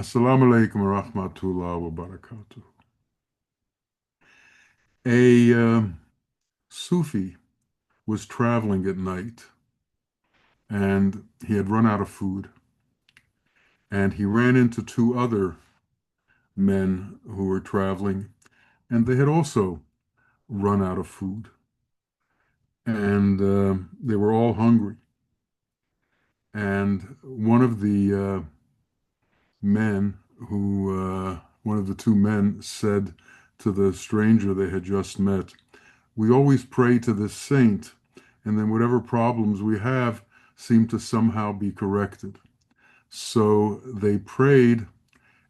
Assalamu alaikum wa rahmatullah wa barakatuh. A Sufi was traveling at night and he had run out of food. And he ran into two other men who were traveling and they had also run out of food. And they were all hungry. And men one of the two men said to the stranger they had just met, "We always pray to this saint, and then whatever problems we have seem to somehow be corrected." So they prayed,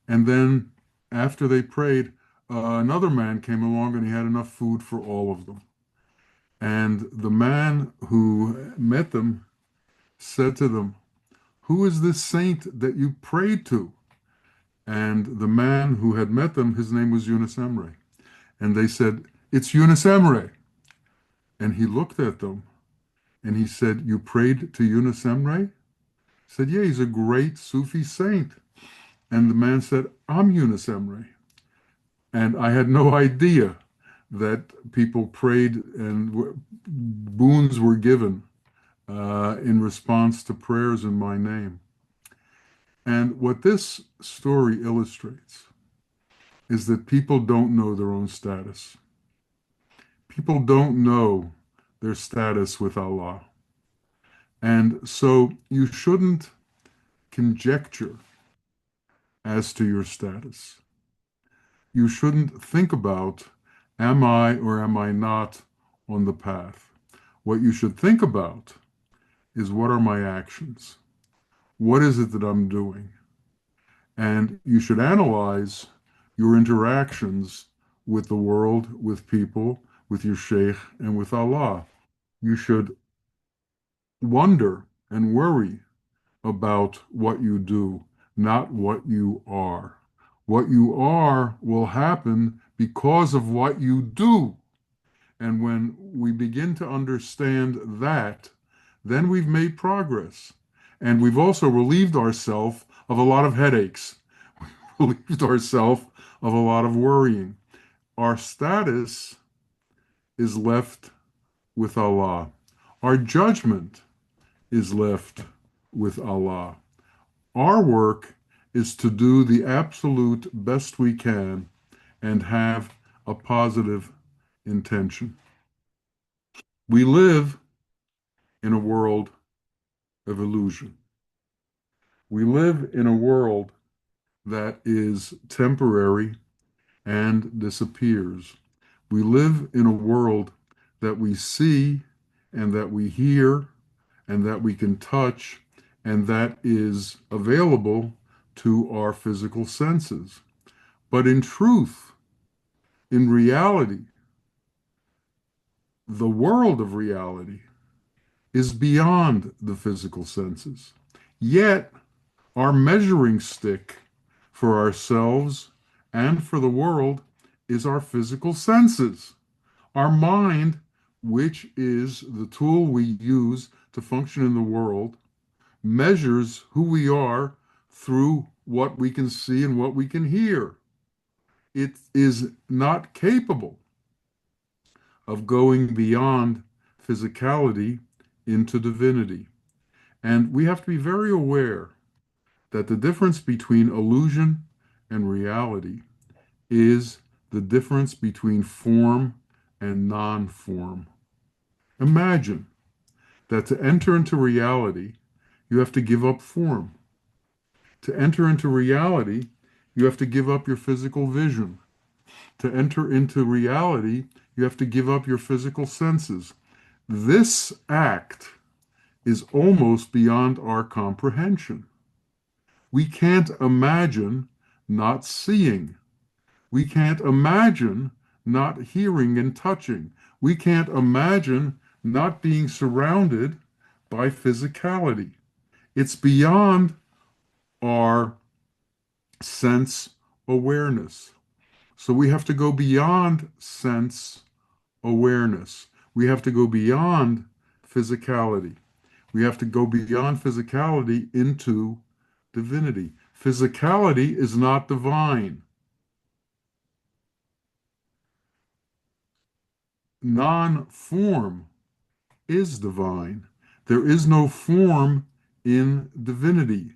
and then after they prayed, another man came along and he had enough food for all of them. And the man who met them said to them, "Who is this saint that you prayed to?" And the man who had met them, his name was Yunus Emre. And they said, "It's Yunus Emre." And he looked at them and he said, "You prayed to Yunus Emre?" He said, "Yeah, he's a great Sufi saint." And the man said, "I'm Yunus Emre." And I had no idea that people prayed and boons were given in response to prayers in my name. And what this story illustrates is that people don't know their own status. People don't know their status with Allah. And so you shouldn't conjecture as to your status. You shouldn't think about, am I or am I not on the path? What you should think about is, what are my actions? What is it that I'm doing? And you should analyze your interactions with the world, with people, with your sheikh, and with Allah. You should wonder and worry about what you do, not what you are. What you are will happen because of what you do. And when we begin to understand that, then we've made progress. And we've also relieved ourselves of a lot of headaches, relieved ourselves of a lot of worrying. Our status is left with Allah. Our judgment is left with Allah. Our work is to do the absolute best we can and have a positive intention. We live in a world of illusion. We live in a world that is temporary and disappears. We live in a world that we see and that we hear and that we can touch and that is available to our physical senses. But in truth, in reality, the world of reality is beyond the physical senses. Yet, our measuring stick for ourselves and for the world is our physical senses. Our mind, which is the tool we use to function in the world, measures who we are through what we can see and what we can hear. It is not capable of going beyond physicality into divinity. And we have to be very aware that the difference between illusion and reality is the difference between form and non-form. Imagine that to enter into reality, you have to give up form. To enter into reality, you have to give up your physical vision. To enter into reality, you have to give up your physical senses. This act is almost beyond our comprehension. We can't imagine not seeing. We can't imagine not hearing and touching. We can't imagine not being surrounded by physicality. It's beyond our sense awareness. So we have to go beyond sense awareness. We have to go beyond physicality. We have to go beyond physicality into divinity. Physicality is not divine. Non-form is divine. There is no form in divinity.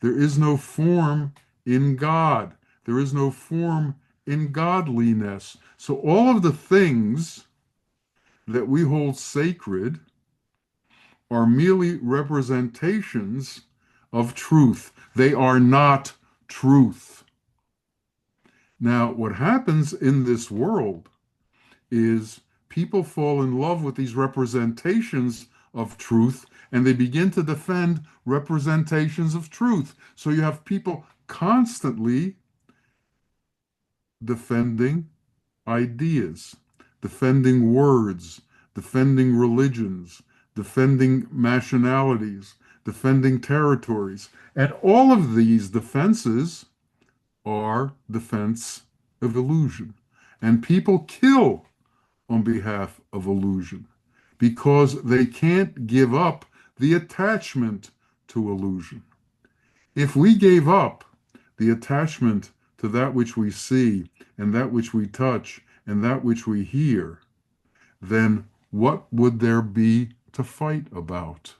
There is no form in God. There is no form in godliness. So all of the things that we hold sacred are merely representations of truth. They are not truth. Now, what happens in this world is people fall in love with these representations of truth and they begin to defend representations of truth. So you have people constantly defending ideas, defending words, defending religions, defending nationalities, defending territories. And all of these defenses are defense of illusion. And people kill on behalf of illusion because they can't give up the attachment to illusion. If we gave up the attachment to that which we see and that which we touch and that which we hear, then what would there be to fight about?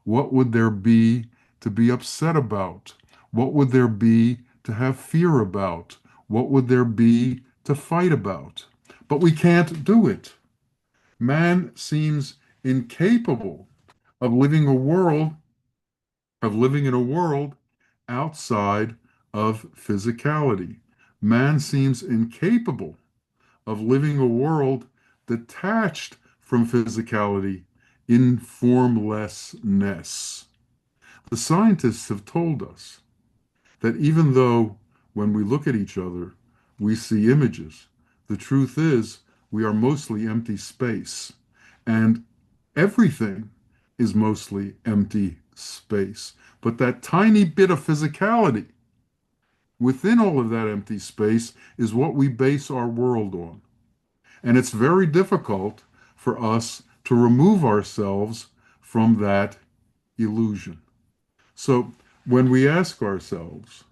What would there be to be upset about? What would there be to have fear about? What would there be to fight about? But we can't do it. Man seems incapable of living a world, of living in a world outside of physicality. Man seems incapable of living a world detached from physicality in formlessness. The scientists have told us that even though when we look at each other, we see images, the truth is we are mostly empty space. And everything is mostly empty space. But that tiny bit of physicality within all of that empty space is what we base our world on. And it's very difficult for us to remove ourselves from that illusion. So when we ask ourselves,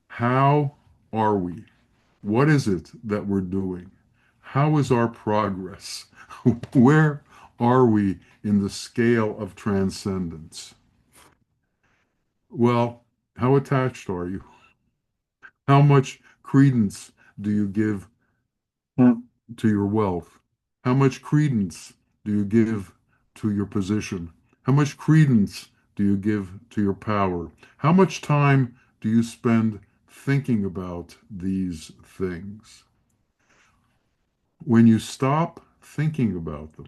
how are we? What is it that we're doing? How is our progress? Where are we in the scale of transcendence? Well, how attached are you? How much credence do you give to your wealth? How much credence do you give to your position? How much credence do you give to your power? How much time do you spend thinking about these things? When you stop thinking about them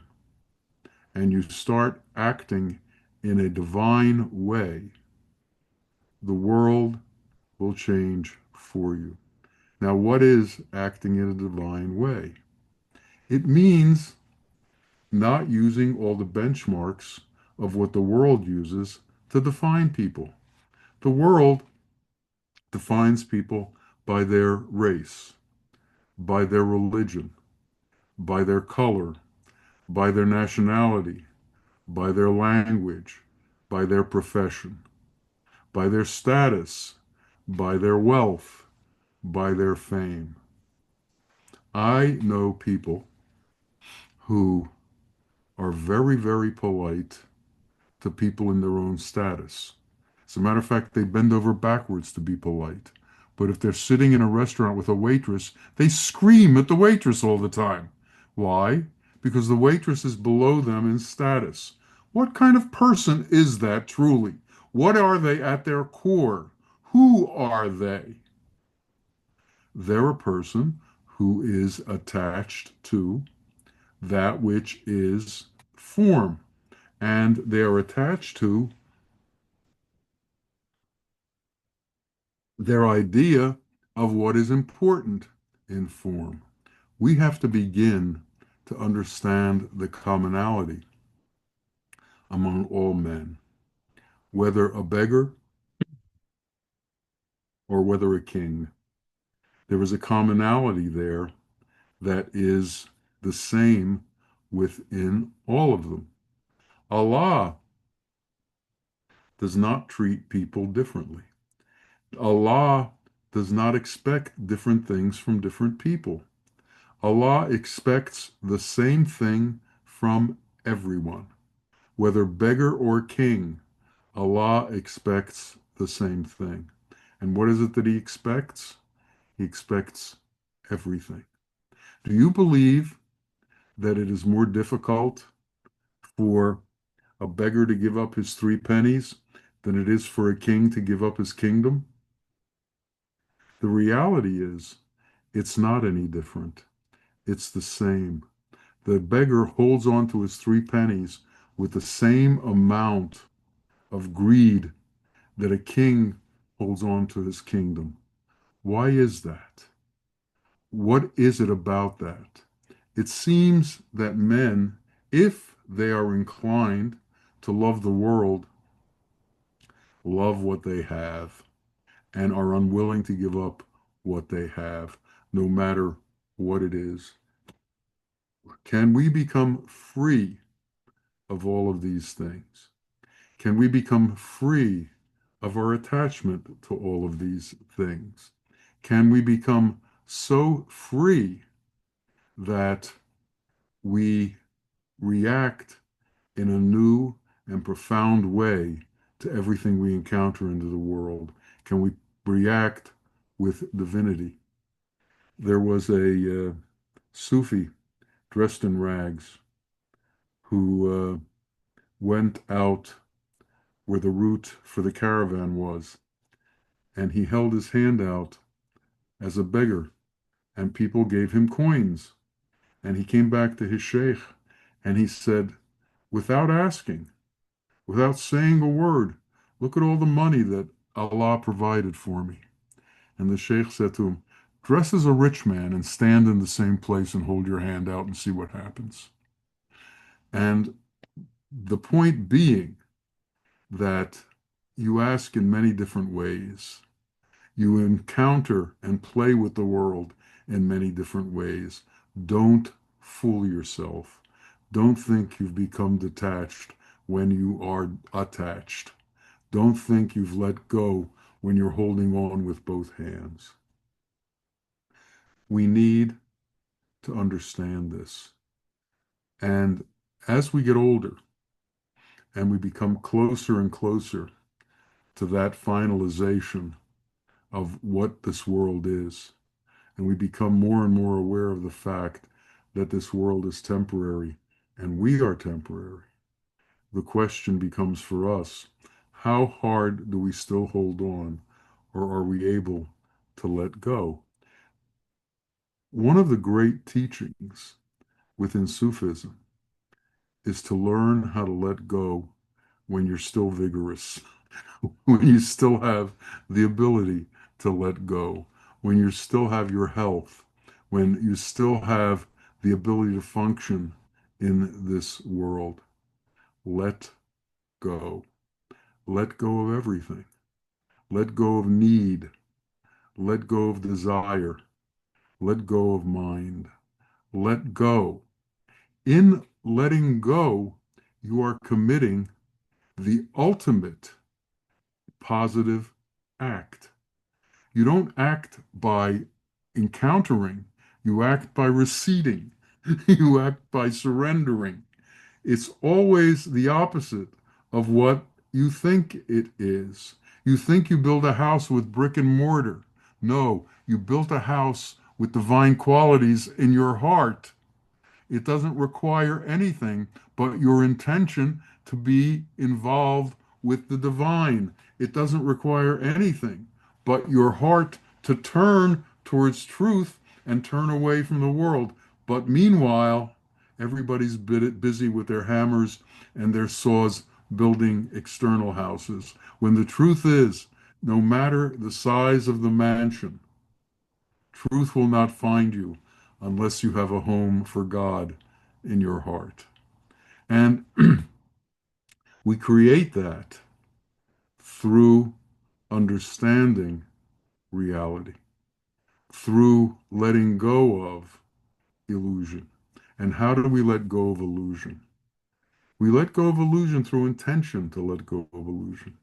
and you start acting in a divine way, the world will change for you. Now, what is acting in a divine way? It means not using all the benchmarks of what the world uses to define people. The world defines people by their race, by their religion, by their color, by their nationality, by their language, by their profession, by their status, by their wealth, by their fame. I know people who are very, very polite to people in their own status. As a matter of fact, they bend over backwards to be polite. But if they're sitting in a restaurant with a waitress, they scream at the waitress all the time. Why? Because the waitress is below them in status. What kind of person is that truly? What are they at their core? Who are they? They're a person who is attached to that which is form, and they are attached to their idea of what is important in form. We have to begin to understand the commonality among all men, whether a beggar or whether a king. There is a commonality there that is the same within all of them. Allah does not treat people differently. Allah does not expect different things from different people. Allah expects the same thing from everyone. Whether beggar or king, Allah expects the same thing. And what is it that He expects? He expects everything. Do you believe that it is more difficult for a beggar to give up his three pennies than it is for a king to give up his kingdom? The reality is, it's not any different. It's the same. The beggar holds on to his three pennies with the same amount of greed that a king holds on to his kingdom. Why is that? What is it about that? It seems that men, if they are inclined to love the world, love what they have and are unwilling to give up what they have, no matter what it is. Can we become free of all of these things? Can we become free of our attachment to all of these things? Can we become so free that we react in a new and profound way to everything we encounter into the world? Can we react with divinity? There was a Sufi dressed in rags who went out where the route for the caravan was, and he held his hand out as a beggar, and people gave him coins. And he came back to his sheikh and he said, without asking, without saying a word, look at all the money that Allah provided for me. And the sheikh said to him, dress as a rich man and stand in the same place and hold your hand out and see what happens. And the point being that you ask in many different ways. You encounter and play with the world in many different ways. Don't fool yourself. Don't think you've become detached when you are attached. Don't think you've let go when you're holding on with both hands. We need to understand this. And as we get older and we become closer and closer to that finalization of what this world is, and we become more and more aware of the fact that this world is temporary and we are temporary, the question becomes for us, how hard do we still hold on, or are we able to let go? One of the great teachings within Sufism is to learn how to let go when you're still vigorous, when you still have the ability to let go, when you still have your health, when you still have the ability to function in this world. Let go. Let go of everything. Let go of need. Let go of desire. Let go of mind. Let go. In letting go, you are committing the ultimate positive act. You don't act by encountering, you act by receding, you act by surrendering. It's always the opposite of what you think it is. You think you build a house with brick and mortar. No, you built a house with divine qualities in your heart. It doesn't require anything but your intention to be involved with the divine. It doesn't require anything but your heart to turn towards truth and turn away from the world. But meanwhile, everybody's busy with their hammers and their saws building external houses. When the truth is, no matter the size of the mansion, truth will not find you unless you have a home for God in your heart. And we create that through understanding reality, through letting go of illusion. And how do we let go of illusion? We let go of illusion through intention to let go of illusion.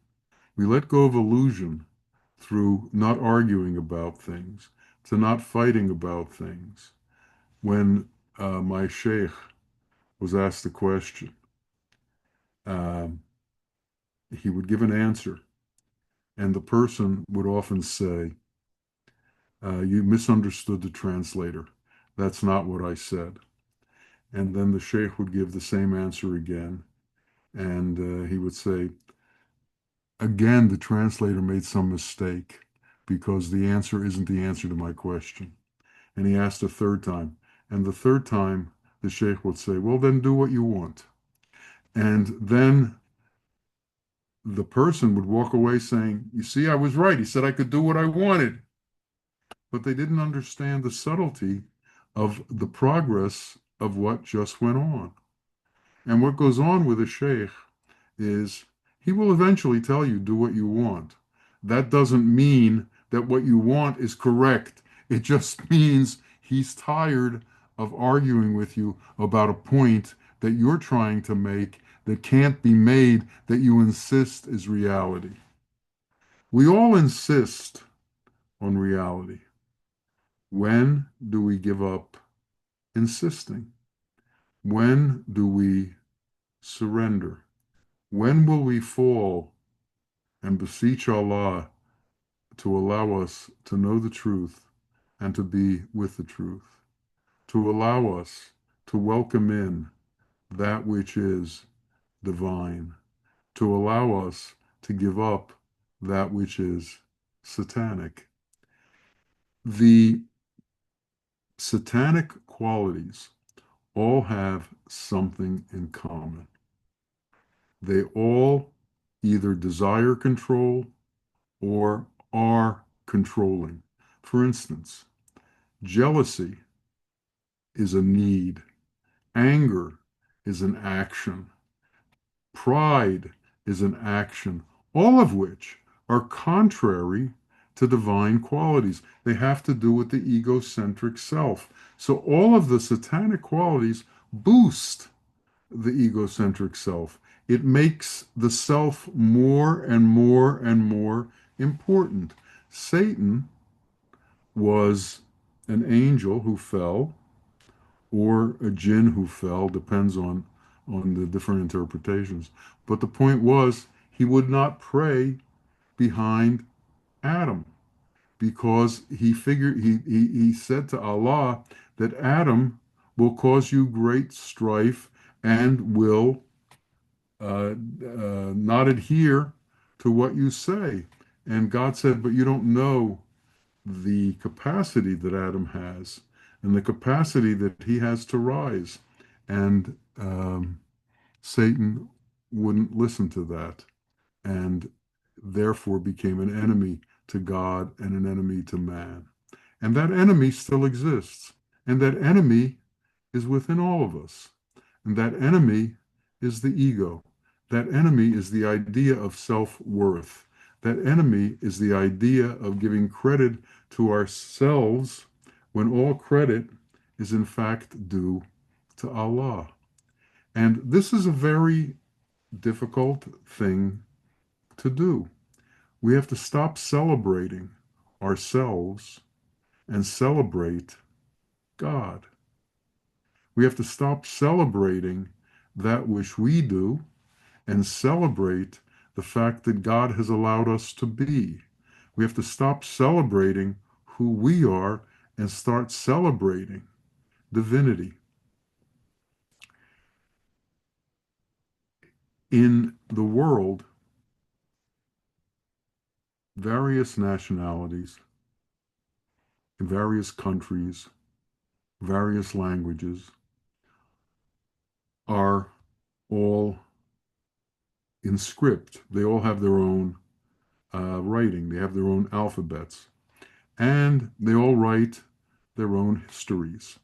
We let go of illusion through not arguing about things, to not fighting about things. When my sheikh was asked a question, um, he would give an answer, and the person would often say, you misunderstood the translator. That's not what I said. And then the sheikh would give the same answer again, and he would say, again, the translator made some mistake because the answer isn't the answer to my question. And he asked a third time. And the third time, the sheikh would say, well, then do what you want. And then the person would walk away saying, you see, I was right. He said I could do what I wanted. But they didn't understand the subtlety of the progress of what just went on. And what goes on with a sheikh is he will eventually tell you, do what you want. That doesn't mean that what you want is correct. It just means he's tired of arguing with you about a point that you're trying to make that can't be made, that you insist is reality. We all insist on reality. When do we give up insisting? When do we surrender? When will we fall and beseech Allah to allow us to know the truth and to be with the truth, to allow us to welcome in that which is divine, to allow us to give up that which is satanic? The satanic qualities all have something in common. They all either desire control or are controlling. For instance, jealousy is a need, anger is an action, pride is an action, all of which are contrary to divine qualities. They have to do with the egocentric self. So all of the satanic qualities boost the egocentric self. It makes the self more and more and more important. Satan was an angel who fell, or a jinn who fell, depends on the different interpretations. But the point was, he would not pray behind Adam because he figured he said to Allah that Adam will cause you great strife and will not adhere to what you say. And God said, but you don't know the capacity that Adam has and the capacity that he has to rise. And Satan wouldn't listen to that and therefore became an enemy to God and an enemy to man. And that enemy still exists. And that enemy is within all of us. And that enemy is the ego. That enemy is the idea of self-worth. That enemy is the idea of giving credit to ourselves when all credit is in fact due to Allah. And this is a very difficult thing to do. We have to stop celebrating ourselves and celebrate God. We have to stop celebrating that which we do and celebrate the fact that God has allowed us to be. We have to stop celebrating who we are and start celebrating divinity. In the world, various nationalities, various countries, various languages are all in script. They all have their own writing. They have their own alphabets. And they all write their own histories.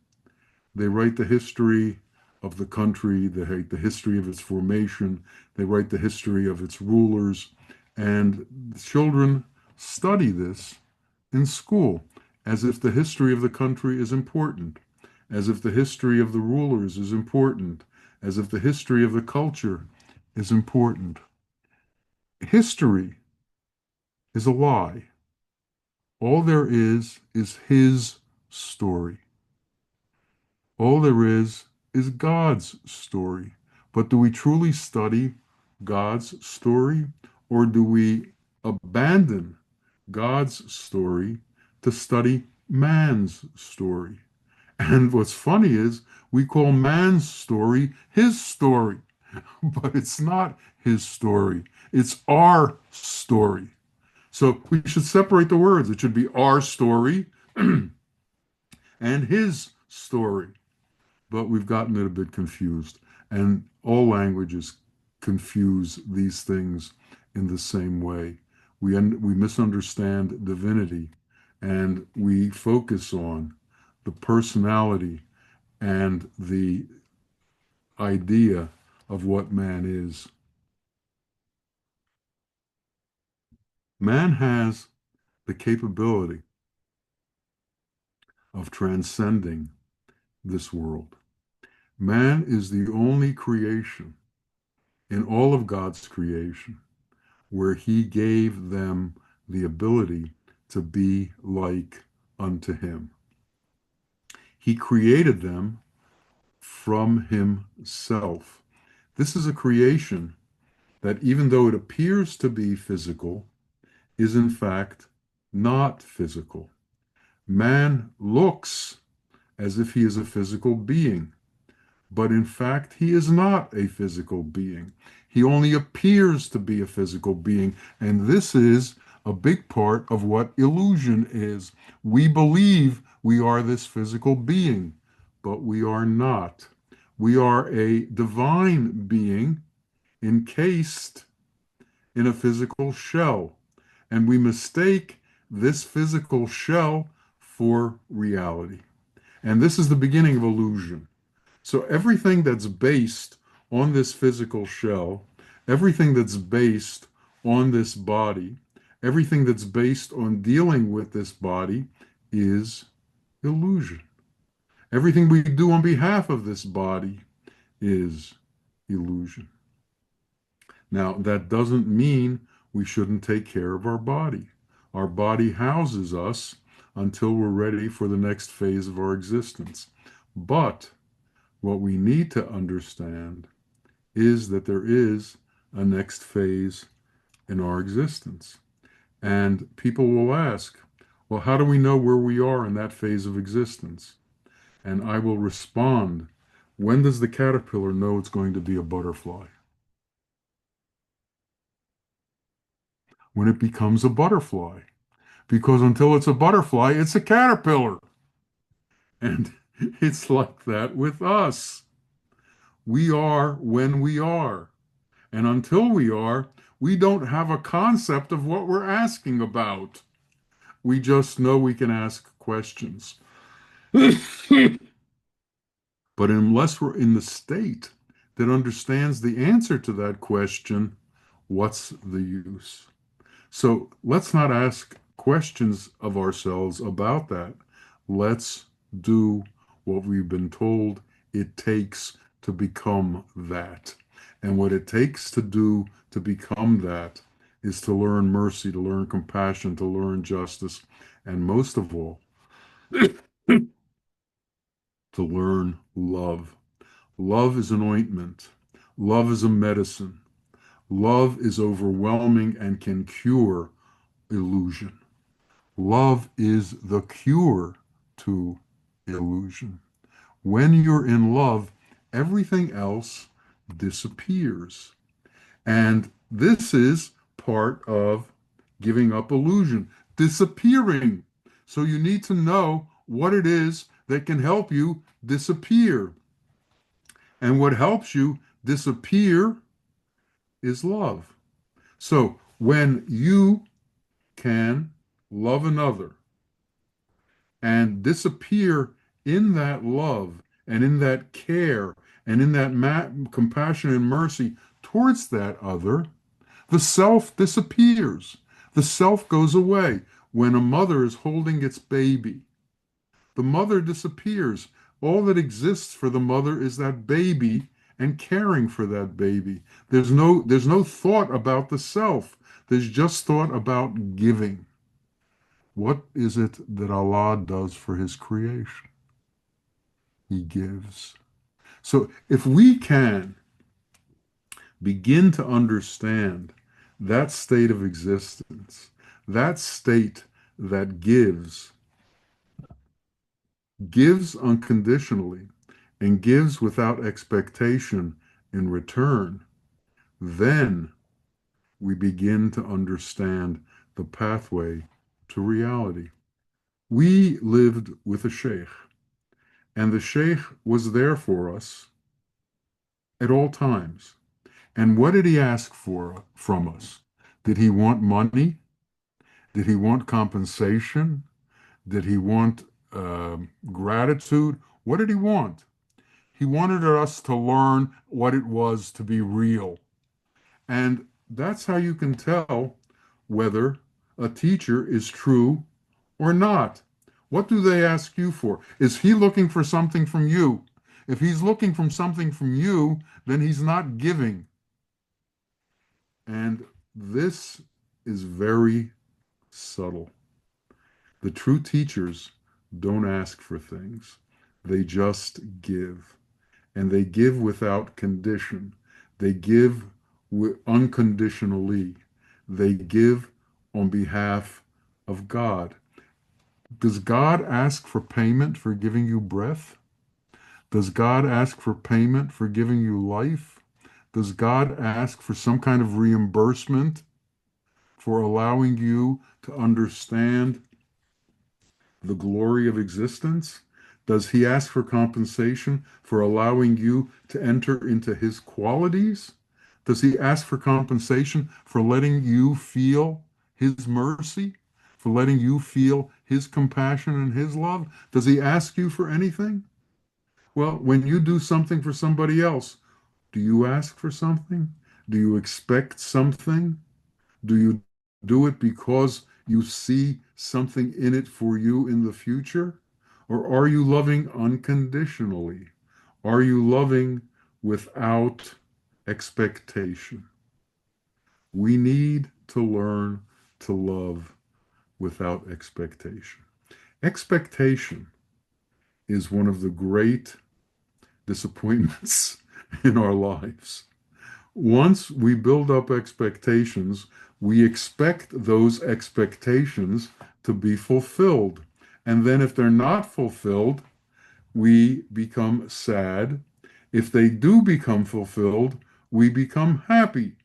They write the history of the country, they write the history of its formation, they write the history of its rulers, and children study this in school as if the history of the country is important, as if the history of the rulers is important, as if the history of the culture is important. History is a lie. All there is his story. All there is God's story. But do we truly study God's story, or do we abandon God's story to study man's story? And what's funny is we call man's story his story, but it's not his story. It's our story. So we should separate the words. It should be our story and his story. But we've gotten it a bit confused. And all languages confuse these things in the same way. We misunderstand divinity and we focus on the personality and the idea of what man is. Man has the capability of transcending this world. Man is the only creation in all of God's creation where he gave them the ability to be like unto him. He created them from himself. This is a creation that, even though it appears to be physical, is in fact not physical. Man looks as if he is a physical being, but in fact, he is not a physical being. He only appears to be a physical being. And this is a big part of what illusion is. We believe we are this physical being, but we are not. We are a divine being encased in a physical shell. And we mistake this physical shell for reality. And this is the beginning of illusion. So everything that's based on this physical shell, everything that's based on this body, everything that's based on dealing with this body is illusion. Everything we do on behalf of this body is illusion. Now, that doesn't mean we shouldn't take care of our body. Our body houses us until we're ready for the next phase of our existence. But what we need to understand is that there is a next phase in our existence. And people will ask, well, how do we know where we are in that phase of existence? And I will respond, when does the caterpillar know it's going to be a butterfly? When it becomes a butterfly. Because until it's a butterfly, it's a caterpillar. And it's like that with us. We are when we are. And until we are, we don't have a concept of what we're asking about. We just know we can ask questions. But unless we're in the state that understands the answer to that question, what's the use? So let's not ask questions of ourselves about that. Let's do what we've been told it takes to become that. And what it takes to do to become that is to learn mercy, to learn compassion, to learn justice, and most of all, to learn love. Love is an ointment. Love is a medicine. Love is overwhelming and can cure illusion. Love is the cure to illusion. When you're in love, everything else disappears. And this is part of giving up illusion, disappearing. So you need to know what it is that can help you disappear. And what helps you disappear is love. So when you can love another and disappear in that love and in that care and in that compassion and mercy towards that other, the self disappears. The self goes away. When a mother is holding its baby, the mother disappears. All that exists for the mother is that baby and caring for that baby. There's no thought about the self. There's just thought about giving. What is it that Allah does for his creation? He gives. So if we can begin to understand that state of existence, that state that gives unconditionally and gives without expectation in return, then we begin to understand the pathway to reality. We lived with a sheikh, and the sheikh was there for us at all times. And what did he ask for from us? Did he want money? Did he want compensation? Did he want gratitude? What did he want? He wanted us to learn what it was to be real. And that's how you can tell whether a teacher is true or not. What do they ask you for? Is he looking for something from you? If he's looking for something from you, then he's not giving. And this is very subtle. The true teachers don't ask for things, they just give. And they give without condition. They give unconditionally. They give on behalf of God. Does God ask for payment for giving you breath? Does God ask for payment for giving you life? Does God ask for some kind of reimbursement for allowing you to understand the glory of existence? Does he ask for compensation for allowing you to enter into his qualities? Does he ask for compensation for letting you feel his mercy? For letting you feel his compassion and his love? Does he ask you for anything? Well, when you do something for somebody else, do you ask for something? Do you expect something? Do you do it because you see something in it for you in the future? Or are you loving unconditionally? Are you loving without expectation? We need to learn to love without expectation. Expectation is one of the great disappointments in our lives. Once we build up expectations, we expect those expectations to be fulfilled. And then if they're not fulfilled, we become sad. If they do become fulfilled, we become happy.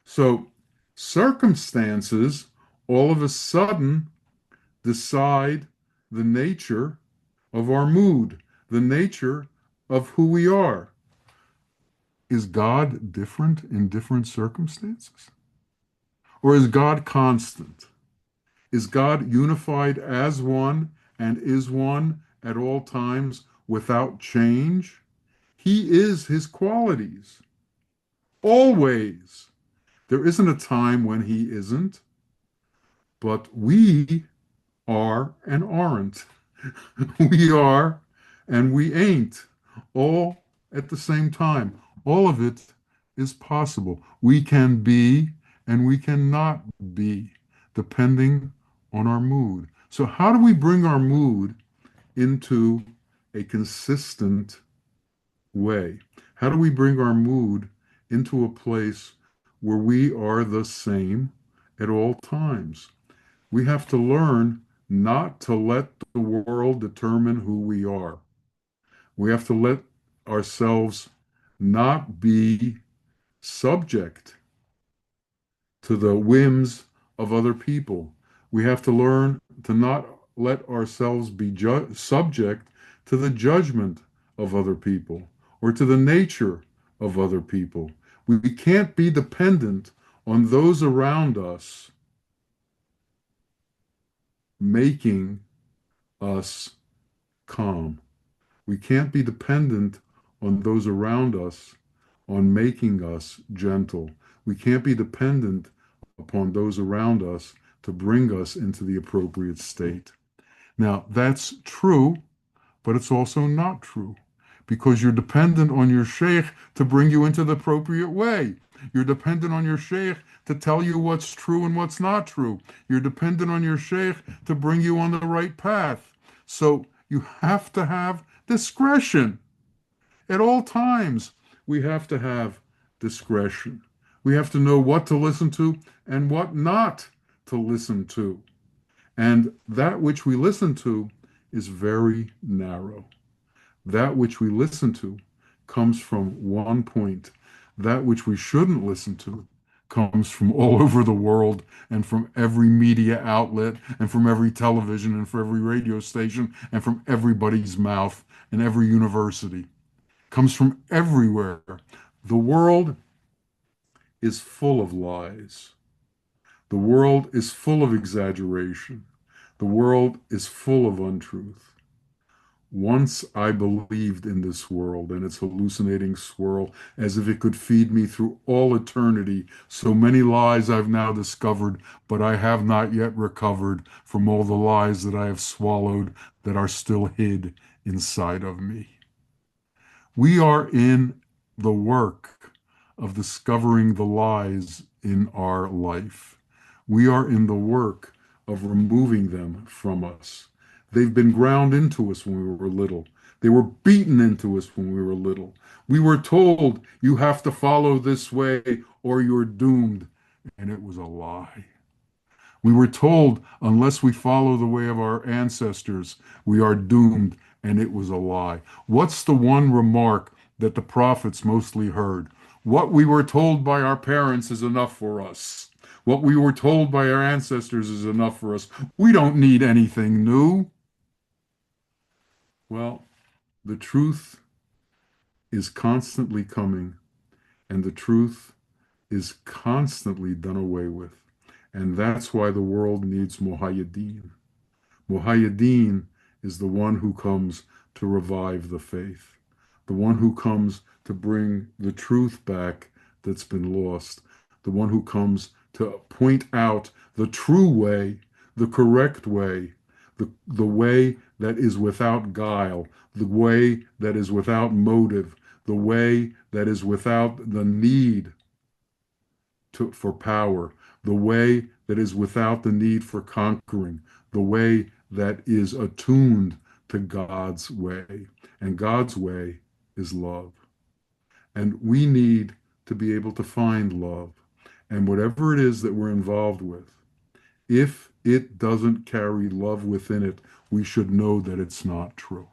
So circumstances all of a sudden decide the nature of our mood, the nature of who we are. Is God different in different circumstances? Or is God constant? Is God unified as one and is one at all times without change? He is his qualities. Always. There isn't a time when he isn't, but we are and aren't. We are and we ain't, all at the same time. All of it is possible. We can be and we cannot be, depending on our mood. So, how do we bring our mood into a consistent way? How do we bring our mood into a place where we are the same at all times? We have to learn not to let the world determine who we are. We have to let ourselves not be subject to the whims of other people. We have to learn to not let ourselves be subject to the judgment of other people or to the nature of other people. We can't be dependent on those around us making us calm. We can't be dependent on those around us on making us gentle. We can't be dependent upon those around us to bring us into the appropriate state. Now, that's true, but it's also not true because you're dependent on your sheikh to bring you into the appropriate way. You're dependent on your sheikh to tell you what's true and what's not true. You're dependent on your sheikh to bring you on the right path. So you have to have discretion. At all times, we have to have discretion. We have to know what to listen to and what not to listen to. And that which we listen to is very narrow. That which we listen to comes from one point. That which we shouldn't listen to comes from all over the world and from every media outlet and from every television and from every radio station and from everybody's mouth and every university. Comes from everywhere. The world is full of lies. The world is full of exaggeration. The world is full of untruth. Once I believed in this world and its hallucinating swirl as if it could feed me through all eternity. So many lies I've now discovered, but I have not yet recovered from all the lies that I have swallowed that are still hid inside of me. We are in the work of discovering the lies in our life. We are in the work of removing them from us. They've been ground into us when we were little. They were beaten into us when we were little. We were told, you have to follow this way or you're doomed. And it was a lie. We were told, unless we follow the way of our ancestors, we are doomed, and it was a lie. What's the one remark that the prophets mostly heard? What we were told by our parents is enough for us. What we were told by our ancestors is enough for us. We don't need anything new. Well, the truth is constantly coming, and the truth is constantly done away with. And that's why the world needs Muhaiyaddeen. Muhaiyaddeen is the one who comes to revive the faith, the one who comes to bring the truth back that's been lost, the one who comes to point out the true way, the correct way, the way that is without guile, the way that is without motive, the way that is without the need for power, the way that is without the need for conquering, the way that is attuned to God's way. And God's way is love. And we need to be able to find love. And whatever it is that we're involved with, if it doesn't carry love within it, we should know that it's not true.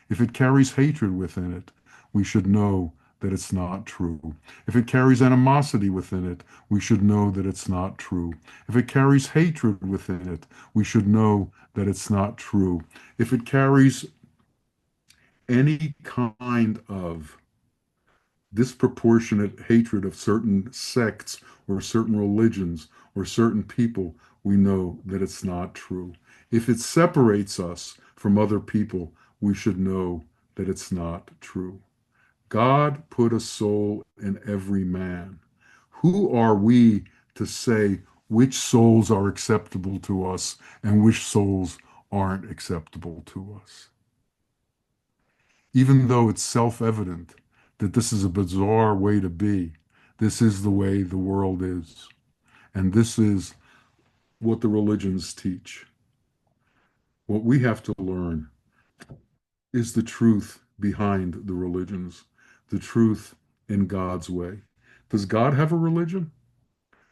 If it carries hatred within it, we should know that it's not true. If it carries animosity within it, we should know that it's not true. If it carries hatred within it, we should know that it's not true. If it carries any kind of disproportionate hatred of certain sects or certain religions or certain people, we know that it's not true. If it separates us from other people, we should know that it's not true. God put a soul in every man. Who are we to say which souls are acceptable to us and which souls aren't acceptable to us? Even though it's self-evident that this is a bizarre way to be, this is the way the world is. And this is what the religions teach. What we have to learn is the truth behind the religions, the truth in God's way. Does God have a religion?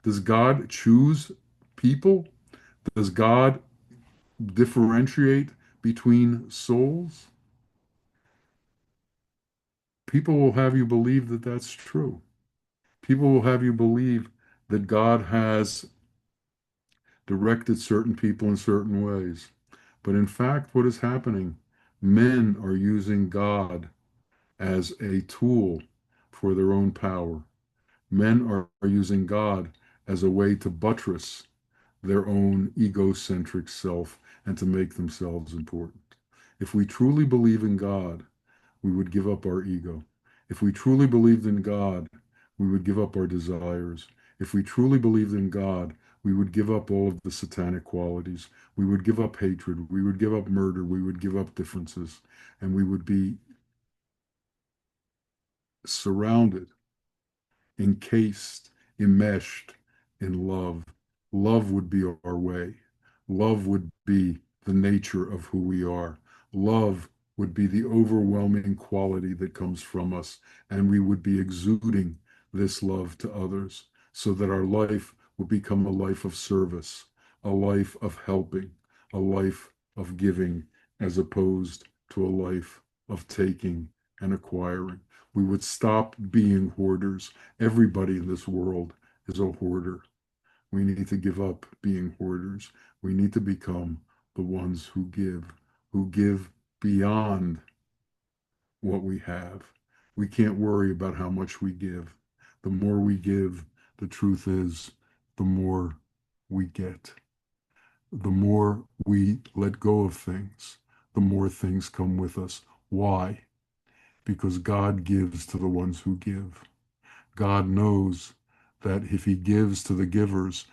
Does God choose people? Does God differentiate between souls? People will have you believe that that's true. People will have you believe that God has directed certain people in certain ways. But in fact, what is happening? Men are using God as a tool for their own power. Men are using God as a way to buttress their own egocentric self and to make themselves important. If we truly believe in God, we would give up our ego. If we truly believed in God, we would give up our desires. If we truly believed in God, we would give up all of the satanic qualities. We would give up hatred. We would give up murder. We would give up differences. And we would be surrounded, encased, enmeshed in love. Love would be our way. Love would be the nature of who we are. Love would be the overwhelming quality that comes from us, and we would be exuding this love to others so that our life would become a life of service, a life of helping, a life of giving, as opposed to a life of taking and acquiring. We would stop being hoarders. Everybody in this world is a hoarder. We need to give up being hoarders. We need to become the ones who give beyond what we have. We can't worry about how much we give. The more we give, the truth is, the more we get. The more we let go of things, the more things come with us. Why? Because God gives to the ones who give. God knows that if he gives to the givers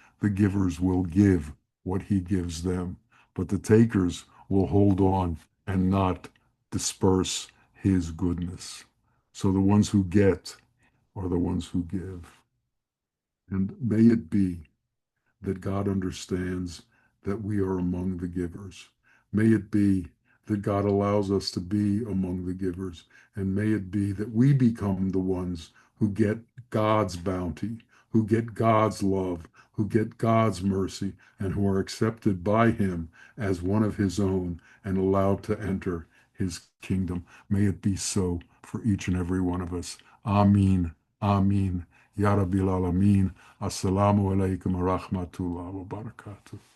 will give what he gives them. But the takers will hold on and not disperse his goodness. So the ones who get are the ones who give. And may it be that God understands that we are among the givers. May it be that God allows us to be among the givers. And may it be that we become the ones who get God's bounty, who get God's love, who get God's mercy, and who are accepted by him as one of his own and allowed to enter his kingdom. May it be so for each and every one of us. Amin. Amin. Ya Rabbil Alameen. Assalamu alaikum wa rahmatullah wa barakatuh.